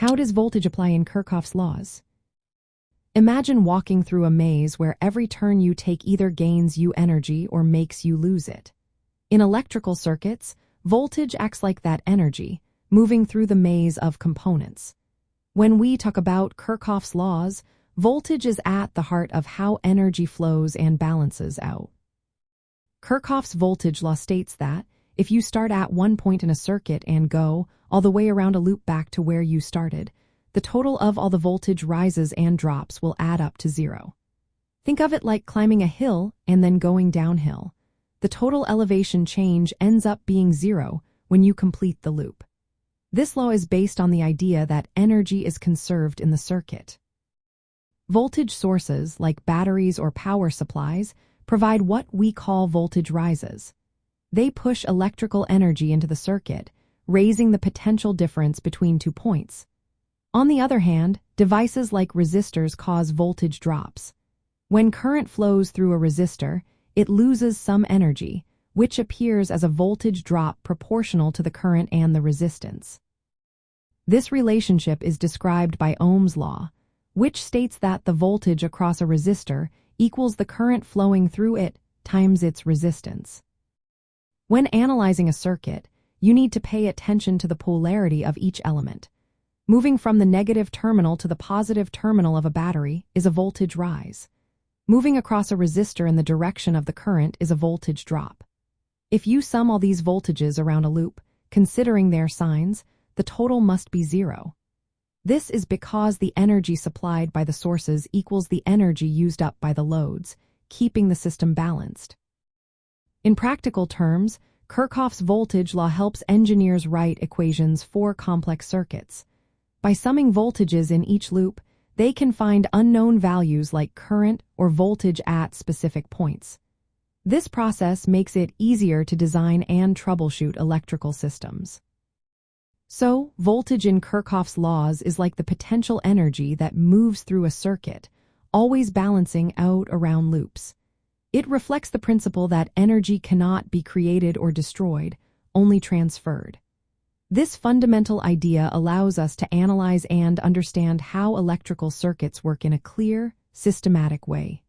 How does voltage apply in Kirchhoff's laws? Imagine walking through a maze where every turn you take either gains you energy or makes you lose it. In electrical circuits, voltage acts like that energy, moving through the maze of components. When we talk about Kirchhoff's laws, voltage is at the heart of how energy flows and balances out. Kirchhoff's voltage law states that if you start at one point in a circuit and go all the way around a loop back to where you started, the total of all the voltage rises and drops will add up to zero. Think of it like climbing a hill and then going downhill. The total elevation change ends up being zero when you complete the loop. This law is based on the idea that energy is conserved in the circuit. Voltage sources, like batteries or power supplies, provide what we call voltage rises. They push electrical energy into the circuit, raising the potential difference between 2 points. On the other hand, devices like resistors cause voltage drops. When current flows through a resistor, it loses some energy, which appears as a voltage drop proportional to the current and the resistance. This relationship is described by Ohm's law, which states that the voltage across a resistor equals the current flowing through it times its resistance. When analyzing a circuit, you need to pay attention to the polarity of each element. Moving from the negative terminal to the positive terminal of a battery is a voltage rise. Moving across a resistor in the direction of the current is a voltage drop. If you sum all these voltages around a loop, considering their signs, the total must be zero. This is because the energy supplied by the sources equals the energy used up by the loads, keeping the system balanced. In practical terms, Kirchhoff's voltage law helps engineers write equations for complex circuits. By summing voltages in each loop, they can find unknown values like current or voltage at specific points. This process makes it easier to design and troubleshoot electrical systems. So, voltage in Kirchhoff's laws is like the potential energy that moves through a circuit, always balancing out around loops. It reflects the principle that energy cannot be created or destroyed, only transferred. This fundamental idea allows us to analyze and understand how electrical circuits work in a clear, systematic way.